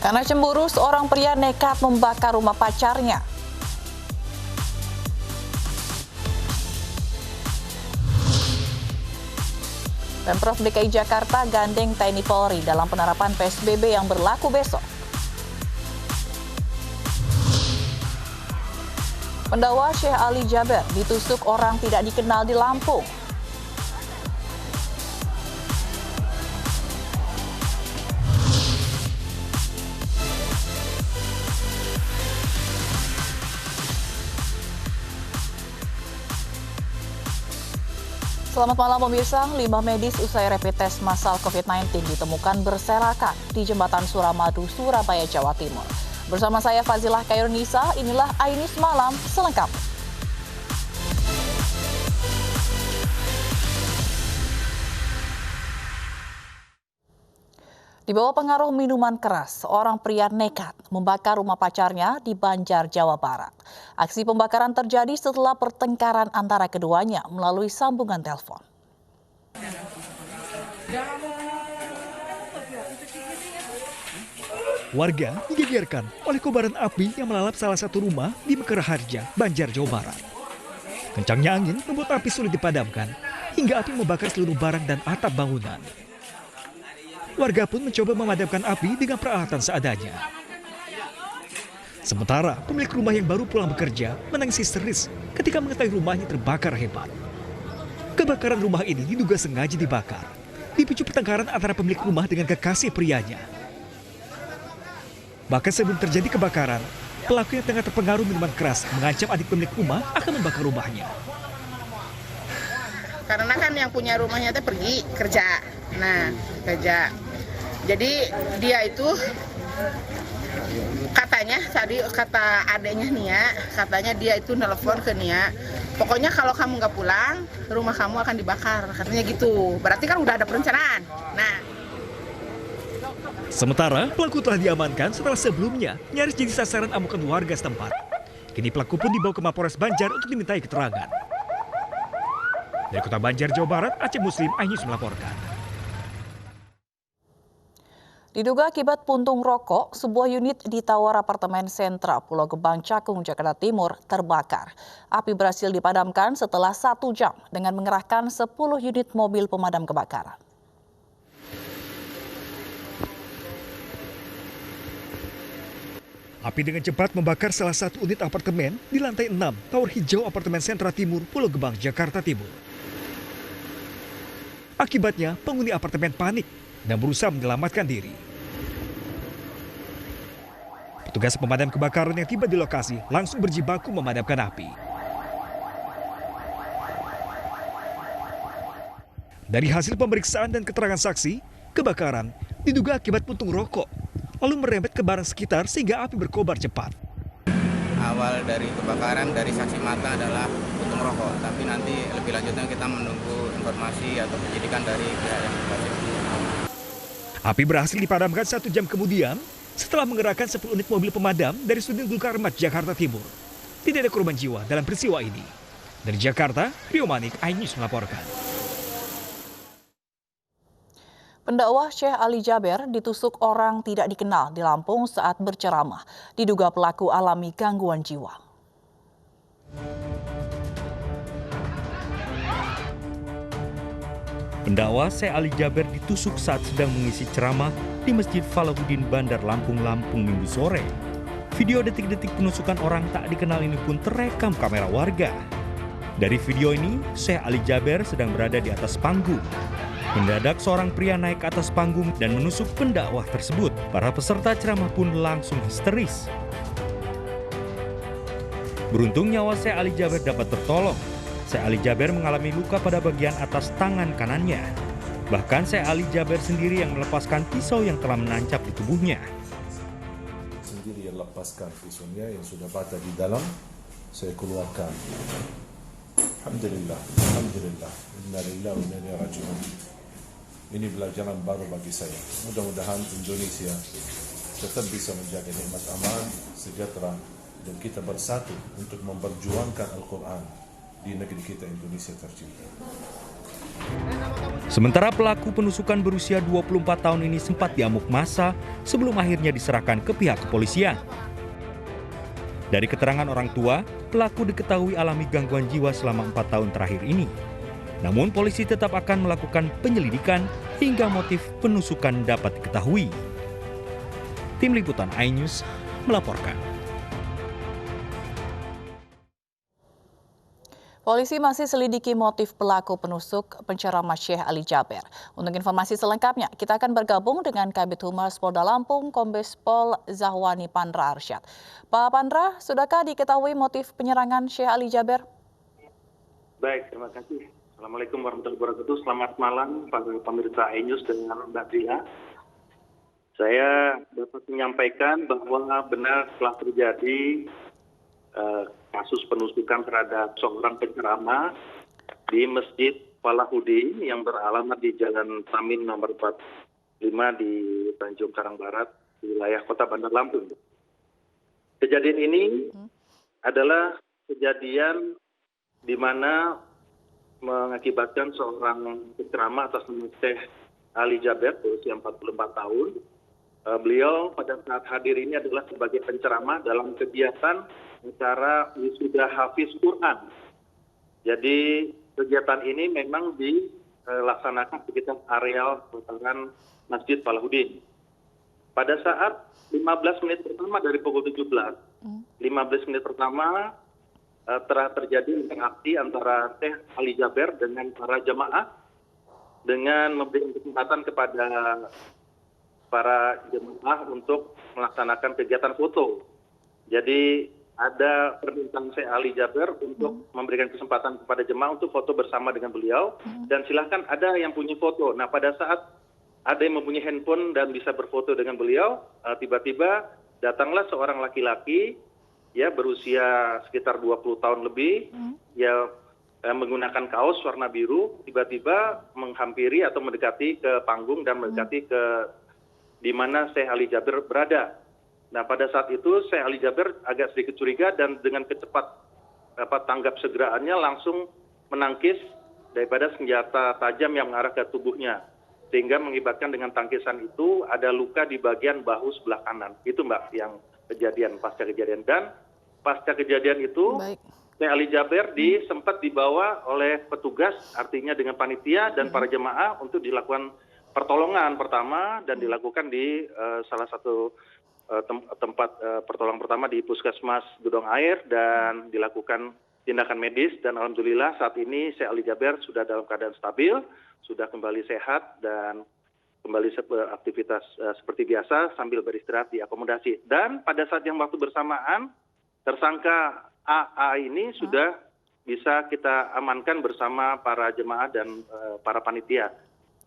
Karena cemburu, seorang pria nekat membakar rumah pacarnya. Pemprov DKI Jakarta gandeng TNI Polri dalam penerapan PSBB yang berlaku besok. Pendakwa Syekh Ali Jaber ditusuk orang tidak dikenal di Lampung. Selamat malam pemirsa, limbah medis usai rapid test massal COVID-19 ditemukan berserakan di Jembatan Suramadu, Surabaya, Jawa Timur. Bersama saya Fazilah Khairunisa, inilah Ainis Malam selengkapnya. Di bawah pengaruh minuman keras, seorang pria nekat membakar rumah pacarnya di Banjar, Jawa Barat. Aksi pembakaran terjadi setelah pertengkaran antara keduanya melalui sambungan telepon. Warga digegerkan oleh kobaran api yang melalap salah satu rumah di Mekarharja, Banjar, Jawa Barat. Kencangnya angin membuat api sulit dipadamkan, hingga api membakar seluruh barang dan atap bangunan. Warga pun mencoba memadamkan api dengan peralatan seadanya. Sementara pemilik rumah yang baru pulang bekerja menangis histeris ketika mengetahui rumahnya terbakar hebat. Kebakaran rumah ini diduga sengaja dibakar, dipicu pertengkaran antara pemilik rumah dengan kekasih prianya. Bahkan sebelum terjadi kebakaran, pelaku yang tengah terpengaruh minuman keras mengancam adik pemilik rumah akan membakar rumahnya. Karena kan yang punya rumahnya itu pergi kerja. Nah, kerja. Jadi dia itu katanya, tadi kata adeknya Nia, katanya dia itu nelpon ke Nia. Pokoknya kalau kamu nggak pulang, rumah kamu akan dibakar. Katanya gitu. Berarti kan udah ada perencanaan. Nah. Sementara pelaku telah diamankan setelah sebelumnya nyaris jadi sasaran amukan warga setempat. Kini pelaku pun dibawa ke Mapolres Banjar untuk dimintai keterangan. Dari Kota Banjar, Jawa Barat, Aceh Muslim, Ainis melaporkan. Diduga akibat puntung rokok, sebuah unit di Tower Apartemen Sentra Pulau Gebang, Cakung, Jakarta Timur terbakar. Api berhasil dipadamkan setelah 1 jam dengan mengerahkan 10 unit mobil pemadam kebakaran. Api dengan cepat membakar salah satu unit apartemen di lantai 6 Tower Hijau Apartemen Sentra Timur, Pulau Gebang, Jakarta Timur. Akibatnya, penghuni apartemen panik dan berusaha menyelamatkan diri. Petugas pemadam kebakaran yang tiba di lokasi langsung berjibaku memadamkan api. Dari hasil pemeriksaan dan keterangan saksi, kebakaran diduga akibat puntung rokok, lalu merembet ke barang sekitar sehingga api berkobar cepat. Awal dari kebakaran dari saksi mata adalah puntung rokok, tapi nanti lebih lanjutnya kita menunggu informasi atau penyidikan dari pihak yang berwajib. Api berhasil dipadamkan 1 jam kemudian setelah mengerahkan 10 unit mobil pemadam dari Sudin Gulkarmat, Jakarta Timur. Tidak ada korban jiwa dalam peristiwa ini. Dari Jakarta, Rio Manik, Ainis melaporkan. Pendakwa Syekh Ali Jaber ditusuk orang tidak dikenal di Lampung saat berceramah. Diduga pelaku alami gangguan jiwa. Pendakwa Syekh Ali Jaber ditusuk saat sedang mengisi ceramah di Masjid Falahuddin Bandar Lampung, Minggu sore. Video detik-detik penusukan orang tak dikenal ini pun terekam kamera warga. Dari video ini, Syekh Ali Jaber sedang berada di atas panggung. Mendadak seorang pria naik ke atas panggung dan menusuk pendakwah tersebut. Para peserta ceramah pun langsung histeris. Beruntung nyawa Syekh Ali Jaber dapat tertolong. Syekh Ali Jaber mengalami luka pada bagian atas tangan kanannya. Bahkan Syekh Ali Jaber sendiri yang melepaskan pisau yang telah menancap di tubuhnya. Sendiri yang lepaskan pisaunya yang sudah patah di dalam, saya keluarkan. Alhamdulillah, Alhamdulillah, Inna lillahi wa inna ilaihi raji'un. Ini pelajaran baru bagi saya. Mudah-mudahan Indonesia tetap bisa menjaga nikmat aman, sejahtera, dan kita bersatu untuk memperjuangkan Al-Quran di negeri kita Indonesia tercinta. Sementara pelaku penusukan berusia 24 tahun ini sempat diamuk massa sebelum akhirnya diserahkan ke pihak kepolisian. Dari keterangan orang tua, pelaku diketahui alami gangguan jiwa selama 4 tahun terakhir ini. Namun polisi tetap akan melakukan penyelidikan hingga motif penusukan dapat diketahui. Tim Liputan iNews melaporkan. Polisi masih selidiki motif pelaku penusuk penceramah Syekh Ali Jaber. Untuk informasi selengkapnya, kita akan bergabung dengan Kabid Humas Polda Lampung, Kombes Pol Zahwani Pandra Arsyad. Pak Pandra, sudahkah diketahui motif penyerangan Syekh Ali Jaber? Baik, terima kasih. Assalamualaikum warahmatullahi wabarakatuh. Selamat malam para pemirsa iNews dengan Mbak Zila. Saya dapat menyampaikan bahwa benar telah terjadi kasus penusukan terhadap seorang penceramah di Masjid Falahuddin yang beralamat di Jalan Samin nomor 45 di Tanjung Karang Barat, wilayah Kota Bandar Lampung. Kejadian ini adalah kejadian di mana mengakibatkan seorang penceramah atas nama Syekh Ali Jaber berusia 44 tahun. Beliau pada saat hadir ini adalah sebagai penceramah dalam kegiatan acara wisuda Hafiz Quran. Jadi kegiatan ini memang dilaksanakan di sekitar areal pelataran Masjid Falahuddin. Pada saat 15 menit pertama dari pukul 17, 15 menit pertama telah terjadi interaksi antara Syekh Ali Jaber dengan para jemaah dengan memberi kesempatan kepada para jemaah untuk melaksanakan kegiatan foto. Jadi ada permintaan Syekh Ali Jaber untuk memberikan kesempatan kepada jemaah untuk foto bersama dengan beliau dan silahkan ada yang punya foto. Nah pada saat ada yang mempunyai handphone dan bisa berfoto dengan beliau, tiba-tiba datanglah seorang laki-laki ya berusia sekitar 20 tahun lebih, ya menggunakan kaos warna biru, tiba-tiba menghampiri atau mendekati ke panggung dan mendekati ke di mana Syekh Ali Jaber berada. Nah pada saat itu Syekh Ali Jaber agak sedikit curiga dan dengan tanggap segeraannya langsung menangkis daripada senjata tajam yang mengarah ke tubuhnya. Sehingga mengibatkan dengan tangkisan itu ada luka di bagian bahu sebelah kanan. Itu Mbak yang kejadian, pasca kejadian. Dan pasca kejadian itu Syekh Ali Jaber sempat dibawa oleh petugas, artinya dengan panitia dan para jemaah untuk dilakukan pertolongan pertama dan dilakukan di salah satu tempat pertolongan pertama di Puskesmas Gedong Air dan dilakukan tindakan medis dan alhamdulillah saat ini Syekh Ali Jaber sudah dalam keadaan stabil, sudah kembali sehat dan kembali beraktivitas seperti biasa sambil beristirahat di akomodasi. Dan pada saat yang waktu bersamaan tersangka AA ini sudah bisa kita amankan bersama para jemaah dan para panitia.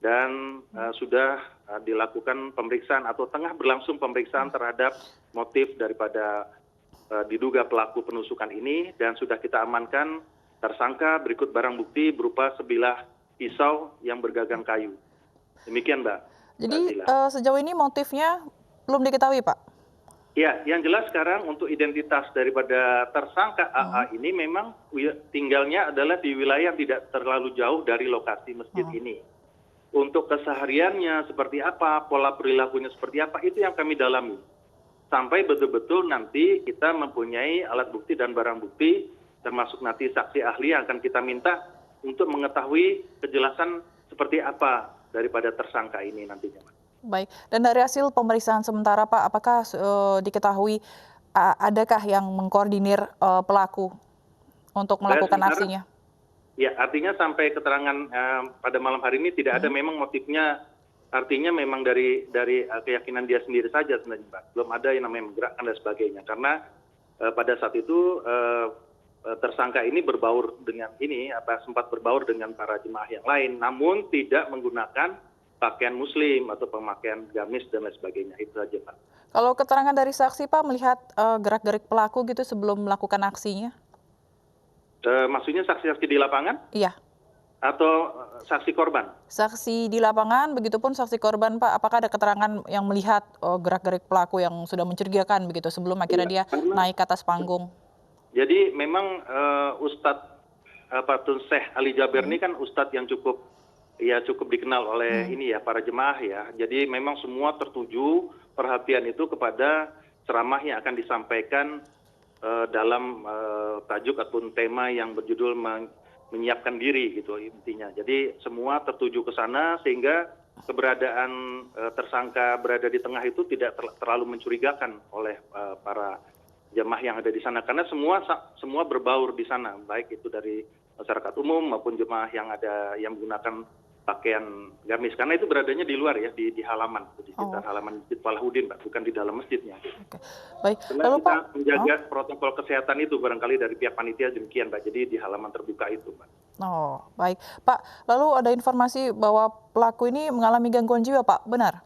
Dan sudah dilakukan pemeriksaan atau tengah berlangsung pemeriksaan terhadap motif daripada diduga pelaku penusukan ini dan sudah kita amankan tersangka berikut barang bukti berupa sebilah pisau yang bergagang kayu. Demikian Mbak. Jadi sejauh ini motifnya belum diketahui Pak? Ya, yang jelas sekarang untuk identitas daripada tersangka AA ini memang tinggalnya adalah di wilayah tidak terlalu jauh dari lokasi masjid ini. Untuk kesehariannya seperti apa, pola perilakunya seperti apa, itu yang kami dalami. Sampai betul-betul nanti kita mempunyai alat bukti dan barang bukti, termasuk nanti saksi ahli yang akan kita minta untuk mengetahui kejelasan seperti apa daripada tersangka ini nantinya. Baik, dan dari hasil pemeriksaan sementara Pak, apakah diketahui adakah yang mengkoordinir pelaku untuk melakukan aksinya? Ya, artinya sampai keterangan pada malam hari ini tidak ada memang motifnya, artinya memang dari keyakinan dia sendiri saja sebenarnya Pak. Belum ada yang namanya menggerakkan dan sebagainya. Karena pada saat itu tersangka ini berbaur dengan sempat berbaur dengan para jemaah yang lain, namun tidak menggunakan pakaian muslim atau pemakaian gamis dan lain sebagainya. Itu saja Pak. Kalau keterangan dari saksi Pak melihat gerak-gerik pelaku gitu sebelum melakukan aksinya? Maksudnya saksi-saksi di lapangan? Iya. Atau saksi korban? Saksi di lapangan, begitupun saksi korban Pak. Apakah ada keterangan yang melihat gerak-gerik pelaku yang sudah mencurigakan begitu sebelum akhirnya dia naik ke atas panggung? Jadi memang Ustadz Syekh Ali Jaber ini kan Ustadz yang cukup ya cukup dikenal oleh ini ya para jemaah ya. Jadi memang semua tertuju perhatian itu kepada ceramah yang akan disampaikan dalam tajuk ataupun tema yang berjudul menyiapkan diri gitu intinya. Jadi semua tertuju ke sana sehingga keberadaan tersangka berada di tengah itu tidak terlalu mencurigakan oleh para jemaah yang ada di sana karena semua berbaur di sana, baik itu dari masyarakat umum maupun jemaah yang yang menggunakan pakaian gamis karena itu beradanya di luar ya di halaman di sekitar halaman Masjid Falahuddin, Pak, bukan di dalam masjidnya. Oke. Baik. Karena Lalu kita Pak, menjaga protokol kesehatan itu barangkali dari pihak panitia demikian, Pak. Jadi di halaman terbuka itu, Pak. oh baik Pak. Lalu ada informasi bahwa pelaku ini mengalami gangguan jiwa, Pak, benar?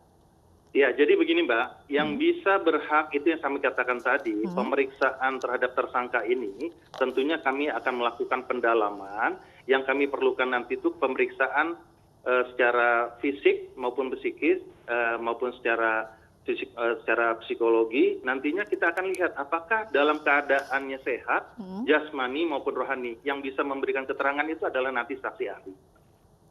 Ya, jadi begini, Mbak. Yang bisa berhak itu yang kami katakan tadi, pemeriksaan terhadap tersangka ini tentunya kami akan melakukan pendalaman. Yang kami perlukan nanti itu pemeriksaan secara fisik maupun psikis maupun secara psikologi. Nantinya kita akan lihat apakah dalam keadaannya sehat, jasmani maupun rohani. Yang bisa memberikan keterangan itu adalah nanti saksi ahli.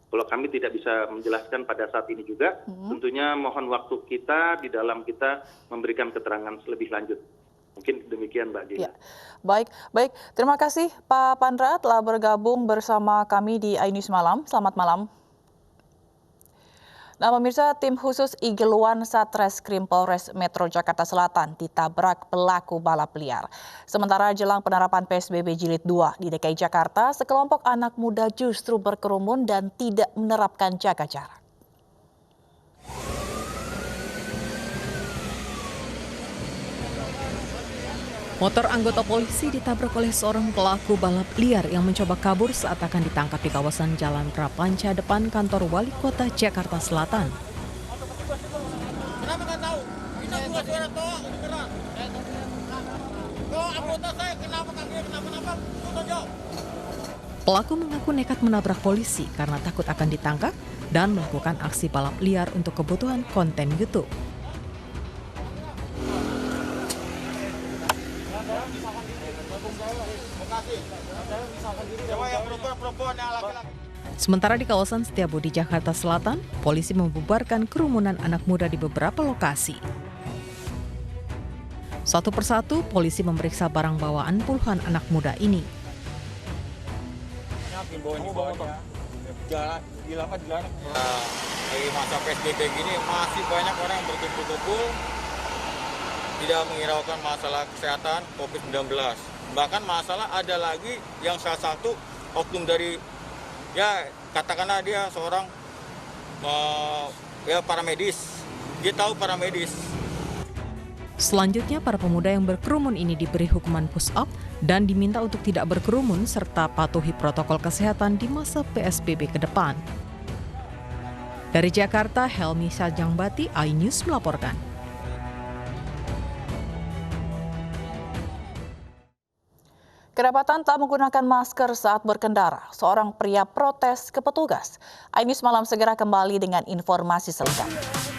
Kalau kami tidak bisa menjelaskan pada saat ini juga, tentunya mohon waktu kita di dalam kita memberikan keterangan lebih lanjut. Mungkin demikian, Mbak Dina. Ya. Baik. Terima kasih Pak Pandra telah bergabung bersama kami di iNews Malam. Selamat malam. Nah, pemirsa, tim khusus Igeluan Satreskrim Polres Metro Jakarta Selatan ditabrak pelaku balap liar. Sementara jelang penerapan PSBB Jilid 2 di DKI Jakarta, sekelompok anak muda justru berkerumun dan tidak menerapkan jaga jarak. Motor anggota polisi ditabrak oleh seorang pelaku balap liar yang mencoba kabur saat akan ditangkap di kawasan Jalan Prapanca depan kantor Wali Kota Jakarta Selatan. Kenapa nggak tahu? Kita juga suara toa, ini keras. Kalau anggota saya kenapa jauh? Pelaku mengaku nekat menabrak polisi karena takut akan ditangkap dan melakukan aksi balap liar untuk kebutuhan konten YouTube. Sementara di kawasan Setiabudi, Jakarta Selatan, polisi membubarkan kerumunan anak muda di beberapa lokasi. Satu persatu, polisi memeriksa barang bawaan puluhan anak muda ini. Di masa PSBB gini masih banyak orang yang berkumpul-kumpul, tidak menghiraukan masalah kesehatan COVID-19. Bahkan masalah ada lagi yang salah satu oknum dari katakanlah dia seorang paramedis. Dia tahu paramedis. Selanjutnya, para pemuda yang berkerumun ini diberi hukuman push up dan diminta untuk tidak berkerumun serta patuhi protokol kesehatan di masa PSBB ke depan. Dari Jakarta, Helmi Sajangbati, iNews melaporkan. Kedapatan tak menggunakan masker saat berkendara, seorang pria protes ke petugas. iNews Malam segera kembali dengan informasi selengkapnya.